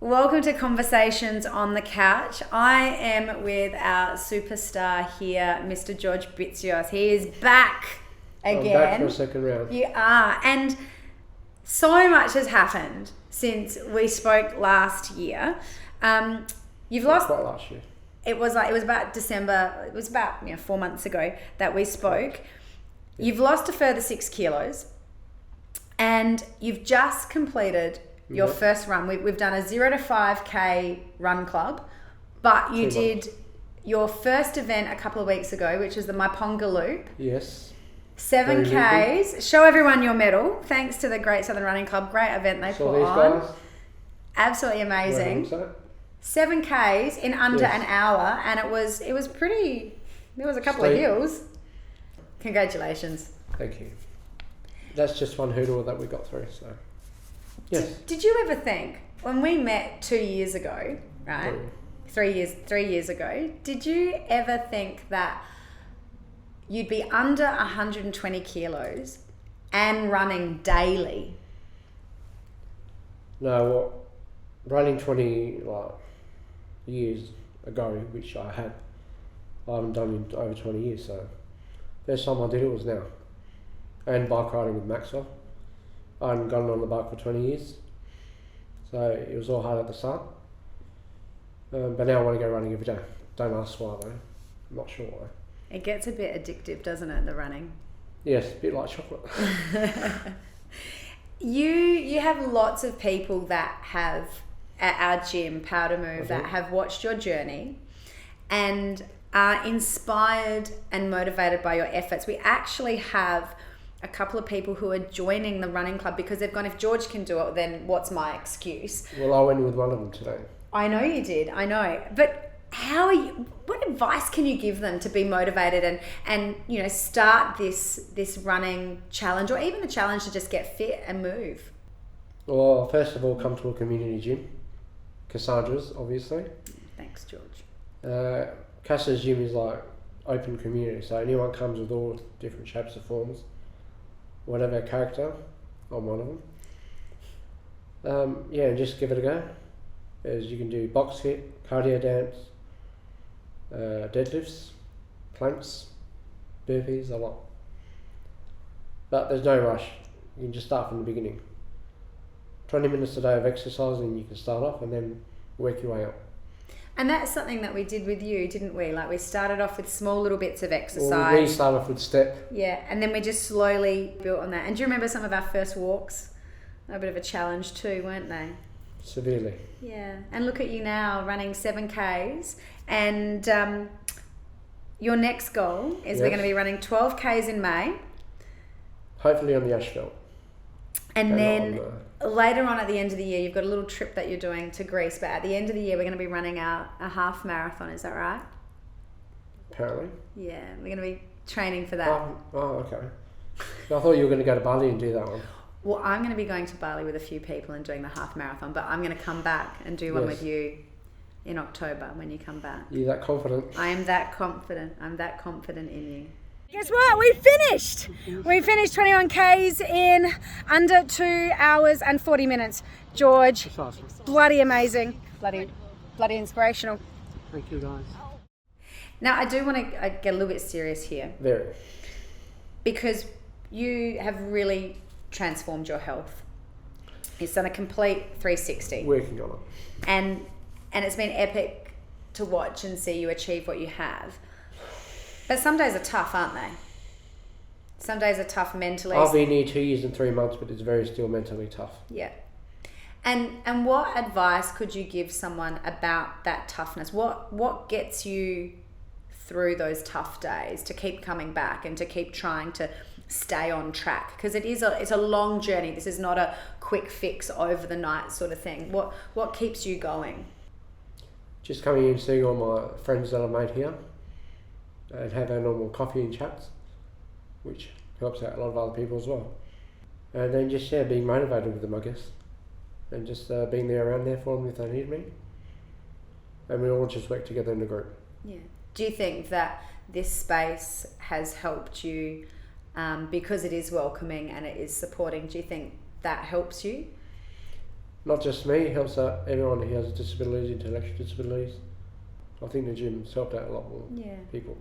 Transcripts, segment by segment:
Welcome to Conversations on the Couch. I am with our superstar here, Mr. George Bitsios. He is back again. I'm back for a second round. You are. And so much has happened since we spoke last year. You've lost... Quite last year. It was about December. It was about 4 months ago that we spoke. Yeah. You've lost a further 6 kilos. And you've just completed your first run. We've done a 0 to 5K run club, but you did your first event a couple of weeks ago, which is the Myponga Loop. Yes. 7 Ks. Show everyone your medal. Thanks to the Great Southern Running Club. Great event they put on. Guys. Absolutely amazing. 7 Ks in under an hour, and it was pretty. There was a couple of hills. Congratulations. Thank you. That's just one hurdle that we got through. So. Yes. Did you ever think, when we met 2 years ago, right? 3 years ago, did you ever think that you'd be under 120 kilos and running daily? No, running 20 years ago, which I haven't done in over 20 years, so first time I did it was now. And bike riding with Maxwell. I hadn't gotten on the bike for 20 years, so it was all hard at the start. But now I want to go running every day. Don't ask why though. I'm not sure why. It gets a bit addictive, doesn't it, the running? Yes, a bit like chocolate. You have lots of people that have, at our gym, Powder Move, that have watched your journey and are inspired and motivated by your efforts. We actually have a couple of people who are joining the running club because they've gone, if George can do it, then what's my excuse? Well, I went with one of them today. I know you did, I know. But what advice can you give them to be motivated and start this running challenge, or even a challenge to just get fit and move? Well, first of all, come to a community gym. Cassandra's, obviously. Thanks, George. Cassa's gym is like open community, so anyone comes with all different shapes and forms. Whatever character, I'm one of them. Just give it a go. As you can do box fit, cardio dance, deadlifts, planks, burpees, a lot. But there's no rush. You can just start from the beginning. 20 minutes a day of exercise and you can start off and then work your way up. And that's something that we did with you, didn't we? Like, we started off with small little bits of exercise. Well, we started off with step. Yeah, and then we just slowly built on that. And do you remember some of our first walks? A bit of a challenge too, weren't they? Severely. Yeah, and look at you now running 7 Ks. And your next goal is we're going to be running 12 Ks in May. Hopefully on the asphalt. And then later on at the end of the year, you've got a little trip that you're doing to Greece. But at the end of the year, we're going to be running a half marathon. Is that right? Apparently. Yeah, we're going to be training for that. Okay. I thought you were going to go to Bali and do that one. Well, I'm going to be going to Bali with a few people and doing the half marathon. But I'm going to come back and do one with you in October when you come back. You're that confident? I am that confident. I'm that confident in you. Guess what? We finished! We finished 21 Ks in under 2 hours and 40 minutes. George, awesome. Bloody amazing. Bloody inspirational. Thank you, guys. Now, I do want to get a little bit serious here. Very. Because you have really transformed your health. It's done a complete 360. Working on it. And it's been epic to watch and see you achieve what you have. But some days are tough, aren't they? Some days are tough mentally. I've been here 2 years and 3 months, but it's very still mentally tough. Yeah. And what advice could you give someone about that toughness? What gets you through those tough days to keep coming back and to keep trying to stay on track? Because it's a long journey. This is not a quick fix over the night sort of thing. What keeps you going? Just coming in, seeing all my friends that I've made here, and have our normal coffee and chats, which helps out a lot of other people as well. And then just being motivated with them, I guess, and just being there around there for them if they need me. And we all just work together in a group. Yeah. Do you think that this space has helped you because it is welcoming and it is supporting? Do you think that helps you? Not just me, it helps out everyone who has disabilities, intellectual disabilities. I think the gym's helped out a lot more people.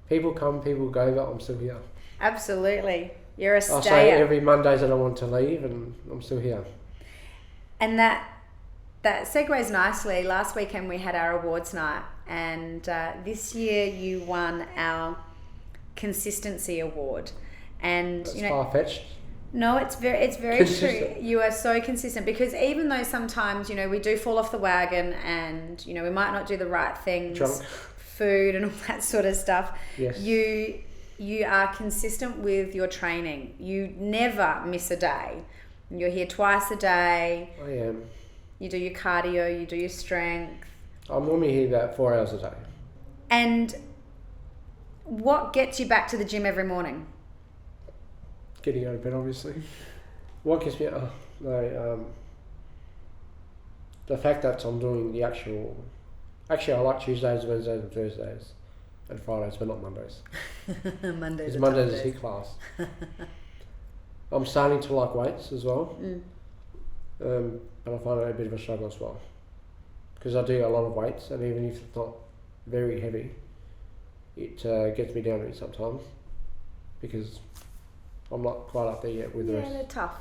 People come, people go, but I'm still here. Absolutely. You're a stayer. I say every Mondays that I want to leave and I'm still here. And that segues nicely. Last weekend we had our awards night, and this year you won our consistency award. And that's far-fetched. No, it's very true. You are so consistent, because even though sometimes, we do fall off the wagon and, we might not do the right things, drunk, food and all that sort of stuff. Yes. You are consistent with your training. You never miss a day. You're here twice a day. I am. You do your cardio, you do your strength. I'm normally here about 4 hours a day. And what gets you back to the gym every morning? Getting out of bed, obviously. What gets me out? The fact that I'm doing the actually I like Tuesdays, Wednesdays and Thursdays and Fridays, but not Mondays. Mondays is HIIT class. I'm starting to like weights as well. But I find it a bit of a struggle as well, because I do a lot of weights, and even if it's not very heavy, it gets me down a bit sometimes, because I'm not quite up there yet with the rest. Yeah, they're tough,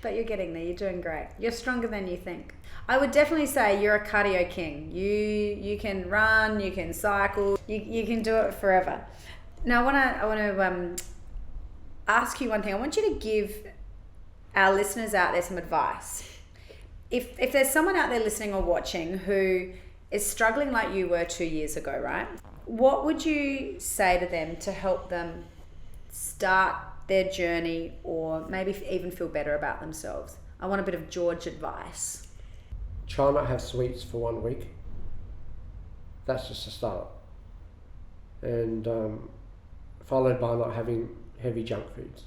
but you're getting there. You're doing great. You're stronger than you think. I would definitely say you're a cardio king. You can run, you can cycle, you can do it forever. Now I want to ask you one thing. I want you to give our listeners out there some advice. If there's someone out there listening or watching who is struggling like you were 2 years ago, right? What would you say to them to help them start their journey, or maybe even feel better about themselves? I want a bit of George advice. Try not to have sweets for 1 week. That's just a start. And followed by not having heavy junk foods,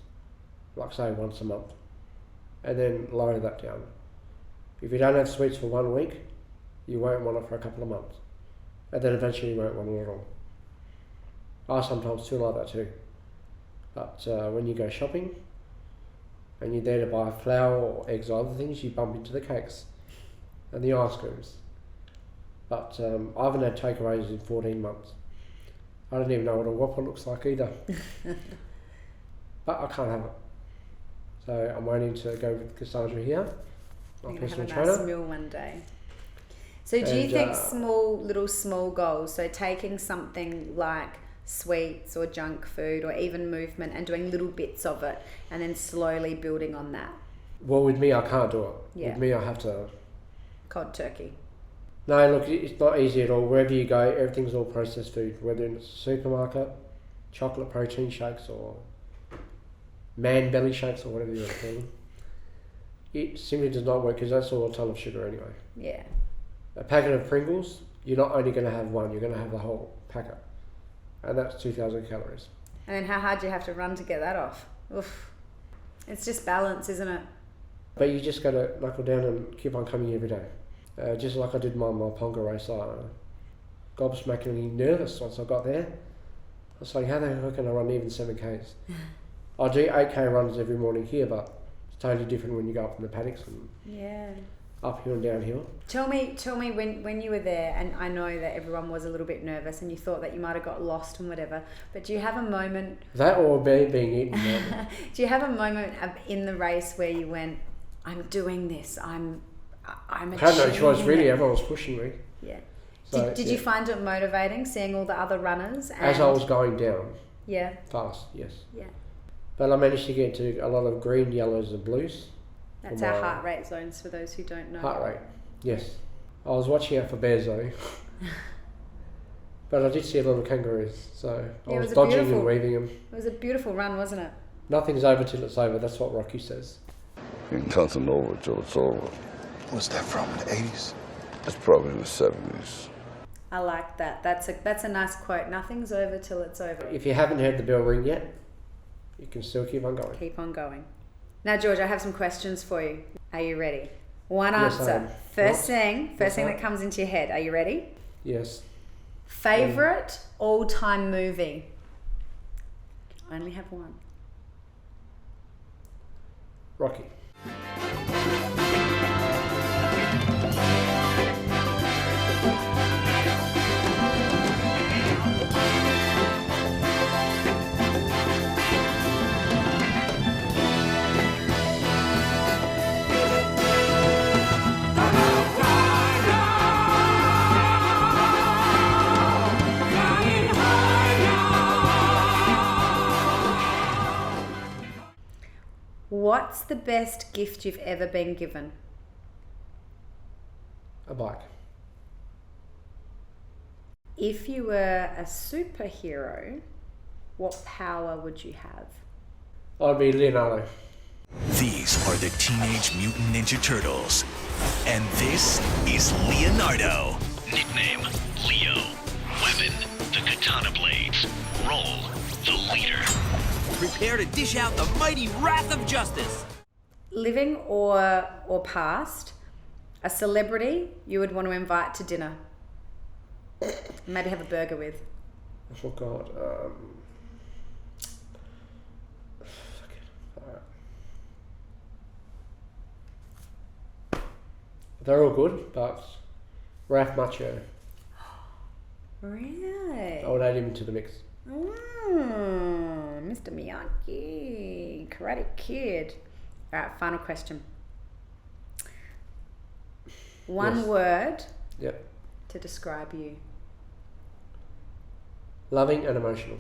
like say once a month. And then lower that down. If you don't have sweets for 1 week, you won't want it for a couple of months. And then eventually you won't want it at all. I sometimes feel like that too. But when you go shopping and you're there to buy flour or eggs or other things, you bump into the cakes and the ice creams. But I haven't had takeaways in 14 months. I don't even know what a Whopper looks like either. But I can't have it. So I'm waiting to go with Cassandra here, my personal trainer. Nice meal one day. So do you think small goals, so taking something like sweets or junk food or even movement and doing little bits of it and then slowly building on that? Well, with me, I can't do it. Yeah. With me, I have to... Cold turkey. No, look, it's not easy at all. Wherever you go, everything's all processed food, whether it's a supermarket, chocolate protein shakes or man belly shakes or whatever you want to call them. It simply does not work, because that's all a ton of sugar anyway. Yeah. A packet of Pringles, you're not only going to have one, you're going to have the whole packet. And that's 2,000 calories. And then how hard do you have to run to get that off? Oof. It's just balance, isn't it? But you just got to knuckle down and keep on coming every day. Just like I did my Myponga race, gobsmackingly nervous once I got there. I was like, how the hell can I run even 7Ks? I do 8K runs every morning here, but it's totally different when you go up in the paddocks and uphill and downhill. Tell me when you were there, and I know that everyone was a little bit nervous and you thought that you might have got lost and whatever, but do you have a moment... That or being eaten. Do you have a moment in the race where you went, I'm doing this, I'm achieving I had no choice really, everyone was pushing me. Yeah. So, did you find it motivating, seeing all the other runners? As I was going down. Yeah. Fast, yes. Yeah. But I managed to get to a lot of green, yellows and blues. That's our heart rate zones for those who don't know. Heart rate, yes. I was watching out for bears though. But I did see a lot of kangaroos, so I was dodging and weaving them. It was a beautiful run, wasn't it? Nothing's over till it's over, that's what Rocky says. Ain't nothing over till it's over. What's that from, the 80s? It's probably in the 70s. I like that. That's a nice quote. Nothing's over till it's over. If you haven't heard the bell ring yet, you can still keep on going. Keep on going. Now, George, I have some questions for you. Are you ready? One Yes, answer. I am. First thing Yes, that comes into your head. Are you ready? Yes. Favorite all-time movie? I only have one. Rocky. What's the best gift you've ever been given? A bike. If you were a superhero, what power would you have? I'd be Leonardo. These are the Teenage Mutant Ninja Turtles. And this is Leonardo. Nickname, Leo. Weapon, the katana blades. Role, the leader. Prepare to dish out the mighty wrath of justice. Living or past, a celebrity you would want to invite to dinner. Maybe have a burger with. Oh God. They're all good, but Ralph Macchio. Really? I would add him to the mix. Mr. Miyagi, Karate Kid. All right, final question. One Yes. word Yep. to describe you. Loving and emotional.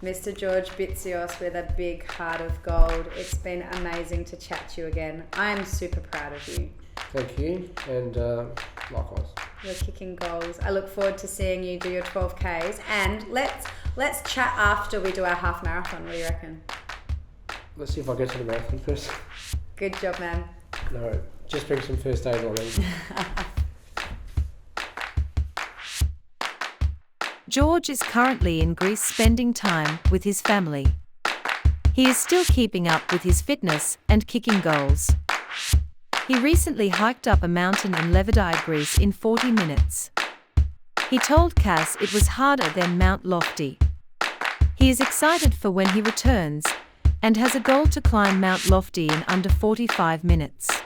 Mr. George Bitsios with a big heart of gold. It's been amazing to chat to you again. I'm super proud of you. Thank you, and likewise. You're kicking goals. I look forward to seeing you do your 12Ks, and let's chat after we do our half marathon. What do you reckon? Let's see if I get to the marathon first. Good job, man. No, just bring some first aid on me. George is currently in Greece spending time with his family. He is still keeping up with his fitness and kicking goals. He recently hiked up a mountain in Levodai, Greece in 40 minutes. He told Cass it was harder than Mount Lofty. He is excited for when he returns and has a goal to climb Mount Lofty in under 45 minutes.